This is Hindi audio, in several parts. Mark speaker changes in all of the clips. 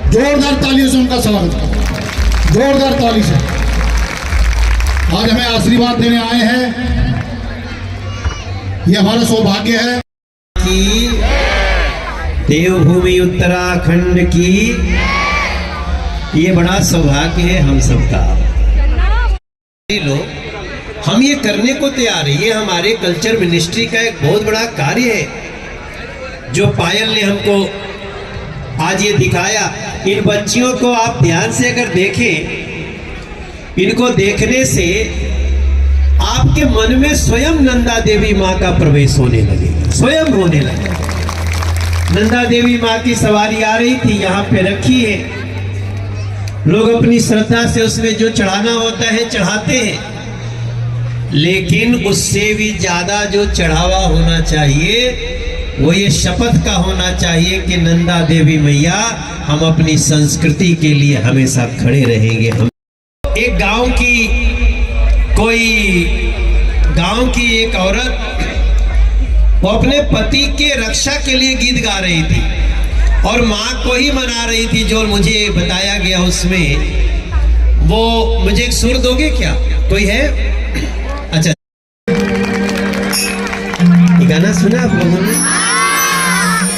Speaker 1: जोरदार तालियों से उनका स्वागत करें, जोरदार ताली से। आज हमें आशीर्वाद देने आए हैं, ये हमारा सौभाग्य है
Speaker 2: कि देवभूमि उत्तराखंड की ये बड़ा सौभाग्य है हम सबका। लोग हम ये करने को तैयार है, ये हमारे कल्चर मिनिस्ट्री का एक बहुत बड़ा कार्य है जो पायल ने हमको आज ये दिखाया। इन बच्चियों को आप ध्यान से अगर देखें, इनको देखने से आपके मन में स्वयं नंदा देवी माँ का प्रवेश होने लगेगा, स्वयं होने लगेगा। नंदा देवी माँ की सवारी आ रही थी, यहाँ पे रखी है, लोग अपनी श्रद्धा से उसमें जो चढ़ाना होता है चढ़ाते हैं, लेकिन उससे भी ज्यादा जो चढ़ावा होना चाहिए वो ये शपथ का होना चाहिए कि नंदा देवी मैया हम अपनी संस्कृति के लिए हमेशा खड़े रहेंगे। हम एक गांव की एक औरत वो अपने पति के रक्षा के लिए गीत गा रही थी और माँ को ही मना रही थी। जो मुझे बताया गया उसमें, वो मुझे एक सुर दोगे क्या? कोई है? अच्छा, ये गाना सुना आप लोगों ने?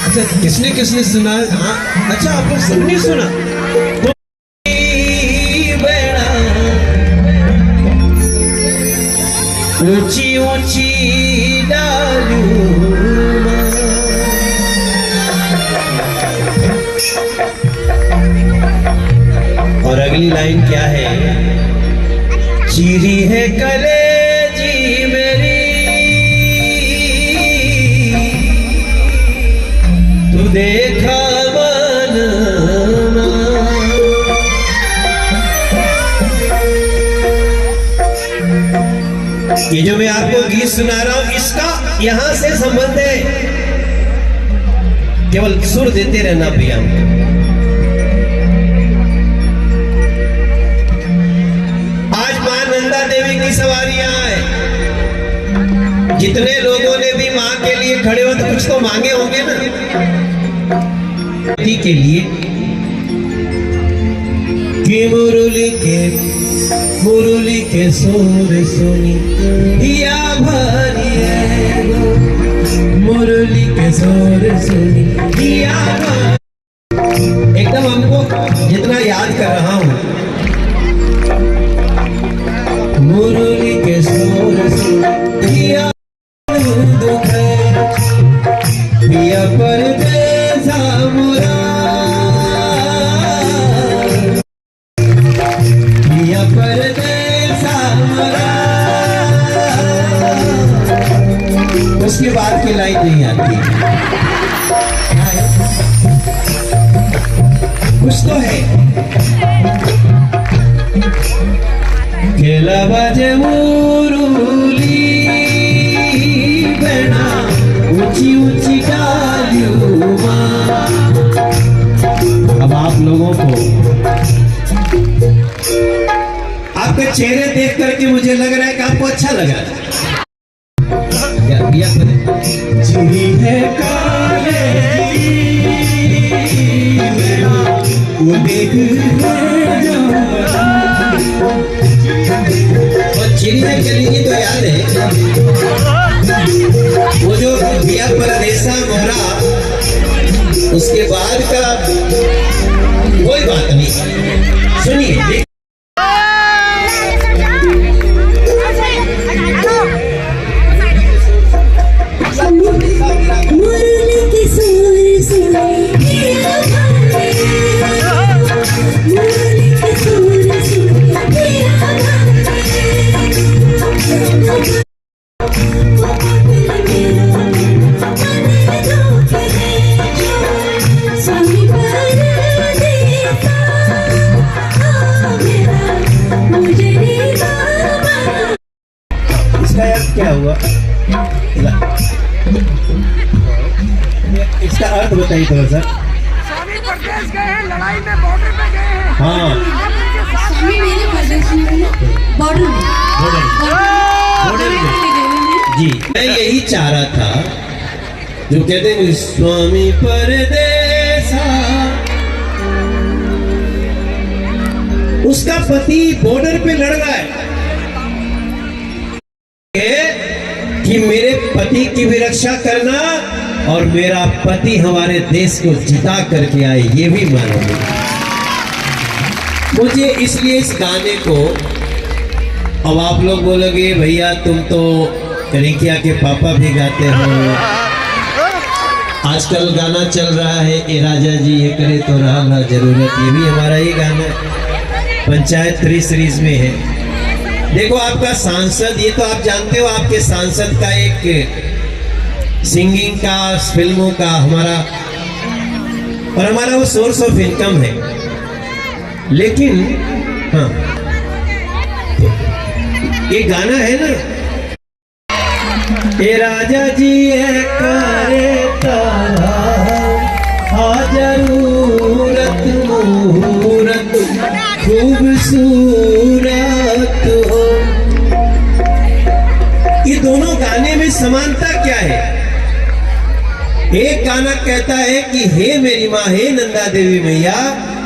Speaker 2: अच्छा, किसने किसने सुना? हाँ, अच्छा, आप लोग सबने सुना। ऊंची ऊंची डालू और अगली लाइन क्या है? चीरी है कलेजी मेरी, तू देखा मन। ये जो मैं आपको गीत सुना रहा हूं, इसका यहां से संबंध है, केवल सुर देते रहना भैया। आज मां नंदा देवी की सवारी यहाँ है। जितने लोगों ने भी मां के लिए खड़े हो तो कुछ तो मांगे होंगे ना के लिए कि मुरली के सोर सुनी या भरिए, मुरली के सोर सुनी या भरिए। एकदम हमको जितना याद कर रहा हूं, मुरली के सोर सुनी या दुख पिया परदेसा मोरा, पिया परदेसा मोरा। उसके बाद की लाइन नहीं आती, कुछ तो है। खेला बाजे मुरली बना ऊंची ऊंची डालियों मां। अब आप लोगों को आपके चेहरे देख करके मुझे लग रहा है कि आपको अच्छा लग रहा है। जी है काले वो देख चिड़िया चलेगी तो याद है वो जो पिया परदेसा मोरा, उसके बाद का कोई बात नहीं। सुनिए, क्या हुआ? इसका अर्थ बताइए थोड़ा सा।
Speaker 3: स्वामी प्रदेश गए हैं, लड़ाई में बॉर्डर पे गए हैं।
Speaker 2: हाँ,
Speaker 3: स्वामी मेरे प्रदेश में बॉर्डर
Speaker 2: जी, मैं यही चाह रहा था जो कहते हैं स्वामी परदेसा उसका पति बॉर्डर पे लड़ रहा है कि मेरे पति की भी रक्षा करना और मेरा पति हमारे देश को जिता करके आए, ये भी मालूम है मुझे। इसलिए इस गाने को, अब आप लोग बोलोगे भैया तुम तो रिंकिया के पापा भी गाते हो, आजकल गाना चल रहा है ए राजा जी ये करे तो रहा जरूरत, ये भी हमारा ही गाना है, पंचायत 3 सीरीज में है। देखो आपका सांसद, ये तो आप जानते हो, आपके सांसद का एक सिंगिंग का, फिल्मों का हमारा और हमारा वो सोर्स ऑफ इनकम है। लेकिन हाँ, ये गाना है ना, ए राजा जी है करे तारा जरूरत मुहूर्त खूबसूरत हो, ये दोनों गाने में समानता क्या है? एक गाना कहता है कि हे मेरी माँ, हे नंदा देवी मैया,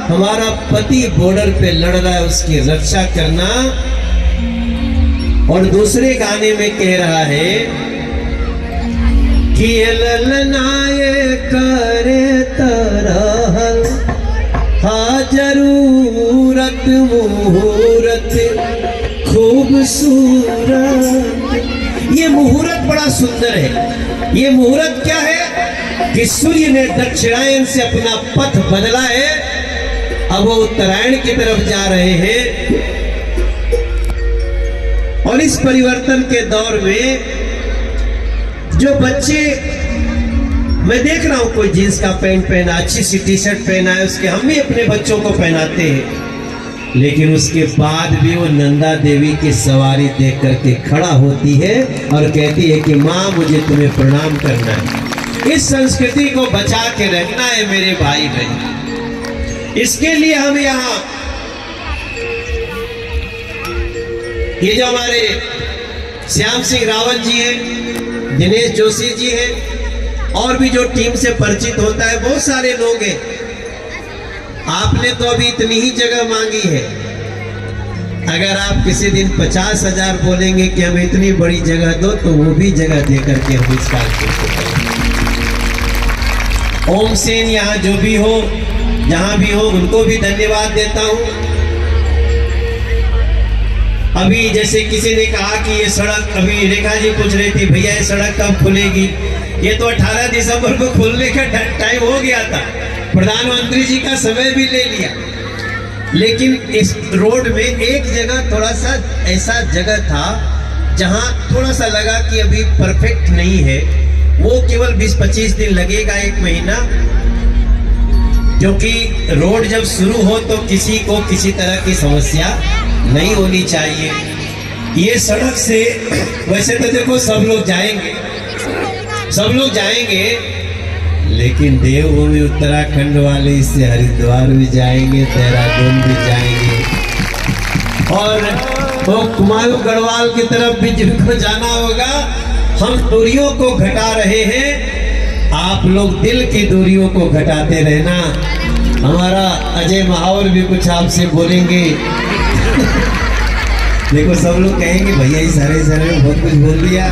Speaker 2: हमारा पति बॉर्डर पे लड़ रहा है, उसकी रक्षा करना। और दूसरे गाने में कह रहा है कि ललनाए करे तरहल जरूरत मुहूर्त खूबसूरत। ये मुहूर्त बड़ा सुंदर है। ये मुहूर्त क्या है कि सूर्य ने दक्षिणायन से अपना पथ बदला है, अब वो उत्तरायण की तरफ जा रहे हैं। और इस परिवर्तन के दौर में जो बच्चे, मैं देख रहा हूं कोई जींस का पैंट पहना, अच्छी सी टी शर्ट पहना है, उसके हम भी अपने बच्चों को पहनाते हैं, लेकिन उसके बाद भी वो नंदा देवी की सवारी देख करके खड़ा होती है और कहती है कि माँ मुझे तुम्हें प्रणाम करना है। इस संस्कृति को बचा के रखना है मेरे भाई बहन। इसके लिए हम यहाँ, ये जो हमारे श्याम सिंह रावत जी हैं, दिनेश जोशी जी हैं, और भी जो टीम से परिचित होता है, बहुत सारे लोग हैं। आपने तो अभी इतनी ही जगह मांगी है, अगर आप किसी दिन 50,000 बोलेंगे कि हमें इतनी बड़ी जगह दो, तो वो भी जगह दे करके हम इस कार्यक्रम को करेंगे। ओम सेन यहाँ जो भी हो, जहां भी हो, उनको भी धन्यवाद देता हूं। अभी जैसे किसी ने कहा कि ये सड़क, अभी रेखा जी पूछ रही थी भैया ये सड़क कब खुलेगी, ये तो 18 दिसंबर को खुलने का टाइम हो गया था, प्रधानमंत्री जी का समय भी ले लिया, लेकिन इस रोड में एक जगह थोड़ा सा ऐसा जगह था जहां थोड़ा सा लगा कि अभी परफेक्ट नहीं है, वो केवल 20-25 दिन लगेगा, 1 महीना, क्योंकि रोड जब शुरू हो तो किसी को किसी तरह की समस्या नहीं होनी चाहिए। ये सड़क से वैसे तो देखो सब लोग जाएंगे, लेकिन देवभूमि उत्तराखंड वाले इससे हरिद्वार भी जाएंगे, देहरादून भी जाएंगे, और वो कुमाऊं गढ़वाल की तरफ भी जिनको जाना होगा। हम दूरियों को घटा रहे हैं, आप लोग दिल की दूरियों को घटाते रहना। हमारा अजय महावर भी कुछ आपसे बोलेंगे। देखो सब लोग कहेंगे भैया इस हरे में बहुत कुछ बोल दिया,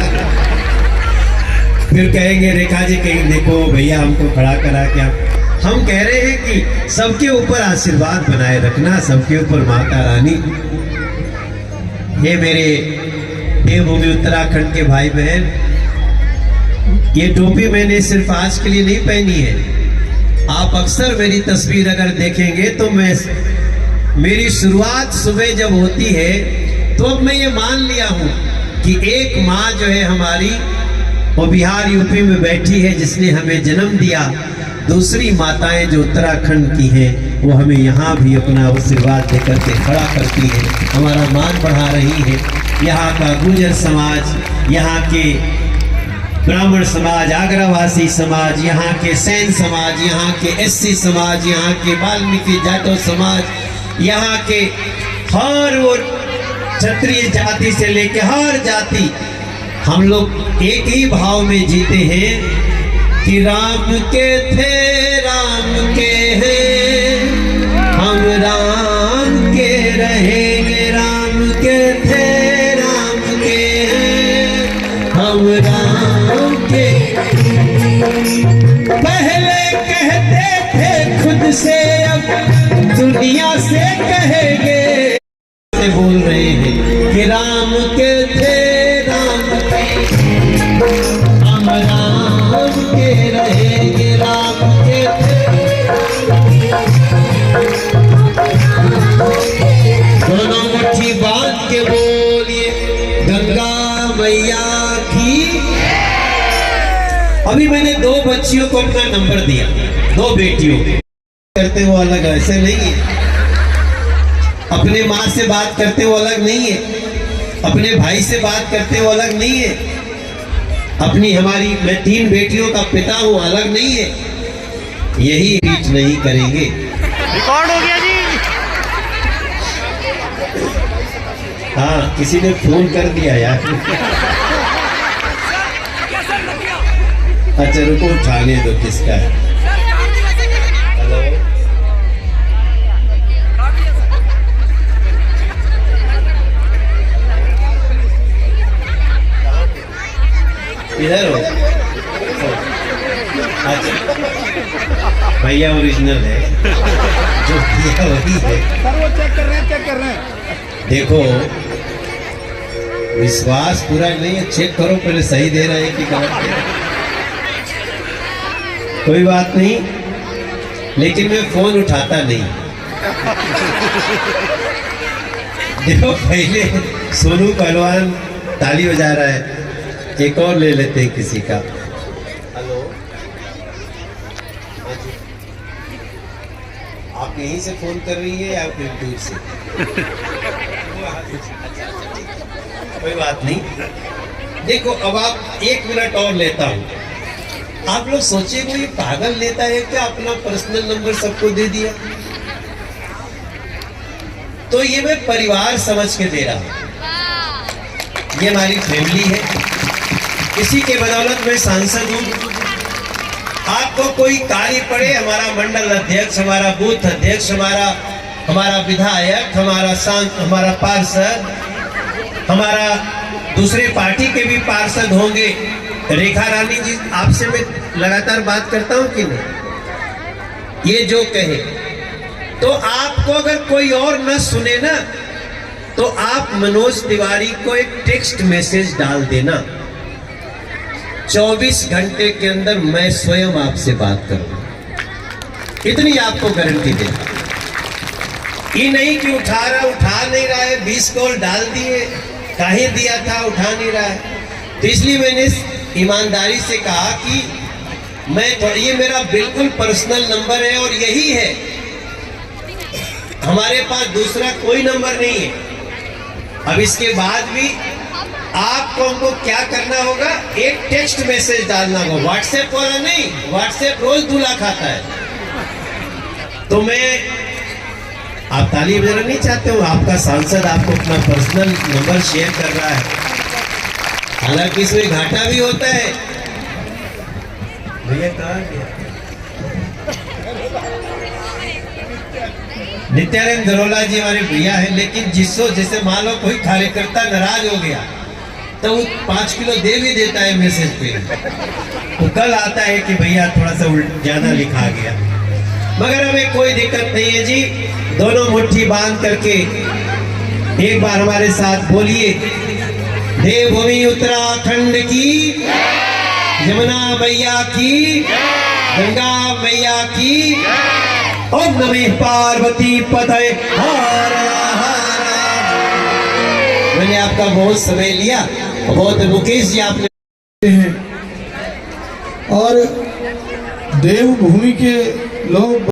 Speaker 2: फिर कहेंगे रेखा जी, कहेंगे देखो भैया हमको खड़ा करा क्या। हम कह रहे हैं कि सबके ऊपर आशीर्वाद बनाए रखना, सबके ऊपर माता रानी। ये मेरे देवभूमि उत्तराखंड के भाई बहन, ये टोपी मैंने सिर्फ आज के लिए नहीं पहनी है। आप अक्सर मेरी तस्वीर अगर देखेंगे तो मेरी शुरुआत सुबह जब होती है तो अब मैं ये मान लिया हूँ कि एक माँ जो है हमारी, वो बिहार यूपी में बैठी है, जिसने हमें जन्म दिया। दूसरी माताएं जो उत्तराखंड की हैं, वो हमें यहाँ भी अपना आशीर्वाद देकर के खड़ा करती है, हमारा मान बढ़ा रही है। यहाँ का गुर्जर समाज, यहाँ के ब्राह्मण समाज, आगरावासी समाज, यहाँ के सैन समाज, यहाँ के एससी समाज, यहाँ के वाल्मीकि जाटव समाज, यहाँ के हर वो क्षत्रिय जाति से लेके हर जाति, हम लोग एक ही भाव में जीते हैं कि राम के थे राम के हैं, हम राम के राम के थे, राम के हम राम के रहेंगे, राम के थे। दोनों मुट्ठी बांध के बोलिए गंगा मैया की। अभी मैंने दो बच्चियों को अपना नंबर दिया, दो बेटियों करते वो अलग ऐसे नहीं है, अपने माँ से बात करते वो अलग नहीं है, अपने भाई से बात करते वो अलग नहीं है, अपनी हमारी मैं 3 बेटियों का पिता हूँ अलग नहीं है। यही रीच नहीं करेंगे।
Speaker 3: रिकॉर्ड हो गया जी।
Speaker 2: हाँ किसी ने फोन कर दिया यार। अच्छा रुको उठाने दो, किसका है? हेलो इधर हो? अच्छा भैया ओरिजिनल है, जो दिया वही है।
Speaker 3: सर वो चेक कर रहे हैं, चेक कर रहे हैं।
Speaker 2: देखो विश्वास पूरा नहीं है, चेक करो पहले सही दे रहे हैं कि गलत दे रहे हैं। कोई बात नहीं, लेकिन मैं फोन उठाता नहीं। देखो पहले सोनू पहलवान ताली बजा रहा है, एक और ले लेते हैं किसी का। हेलो आप यहीं से फोन कर रही है या फिर दूर से? कोई बात नहीं। देखो अब आप 1 मिनट और लेता हूं। आप लोग सोचे कोई पागल नेता है क्या, अपना पर्सनल नंबर सबको दे दिया? तो ये मैं परिवार समझ के दे रहा हूं, ये हमारी फैमिली है, इसी के बदौलत मैं सांसद हूं। आपको कोई कार्य पड़े, हमारा मंडल अध्यक्ष, हमारा बूथ अध्यक्ष, हमारा विधायक, हमारा पार्षद, हमारा दूसरे पार्टी के भी पार्षद होंगे। रेखा रानी जी आपसे मैं लगातार बात करता हूं कि नहीं, ये जो कहे तो आपको अगर कोई और न सुने ना तो आप मनोज तिवारी को एक टेक्स्ट मैसेज डाल देना, 24 घंटे के अंदर मैं स्वयं आपसे बात करूंगा। इतनी आपको गारंटी दे। ये नहीं कि उठा नहीं रहा है, 20 कॉल डाल दिए, काहे दिया था उठा नहीं रहा है। तो इसलिए मैंने ईमानदारी से कहा कि ये मेरा बिल्कुल पर्सनल नंबर है और यही है, हमारे पास दूसरा कोई नंबर नहीं है। अब इसके बाद भी आपको हमको क्या करना होगा, एक टेक्स्ट मैसेज डालना होगा, व्हाट्सएप वाला नहीं। व्हाट्सएप रोज दूल्हा खाता है। तो मैं आप ताली बजाना नहीं चाहते हो, आपका सांसद आपको अपना पर्सनल नंबर शेयर कर रहा है, हालांकि इसमें घाटा भी होता है। भैया कहाँ गया? नित्यानंद धरोला जी हमारे भैया है, लेकिन जैसे मान लो कोई कार्यकर्ता नाराज हो गया तो वो 5 किलो दे भी देता है मैसेज पे, तो कल आता है कि भैया थोड़ा सा ज्यादा लिखा गया। मगर हमें कोई दिक्कत नहीं है जी, दोनों मुट्ठी बांध करके एक बार हमारे साथ बोलिए, देवभूमि उत्तराखंड की, यमुना मैया की, गंगा मैया की, ओम नमः पार्वती पतये हर हर। मैंने आपका बहुत समय लिया, बहुत मुकेश जी आपने
Speaker 1: हैं और देवभूमि के लोग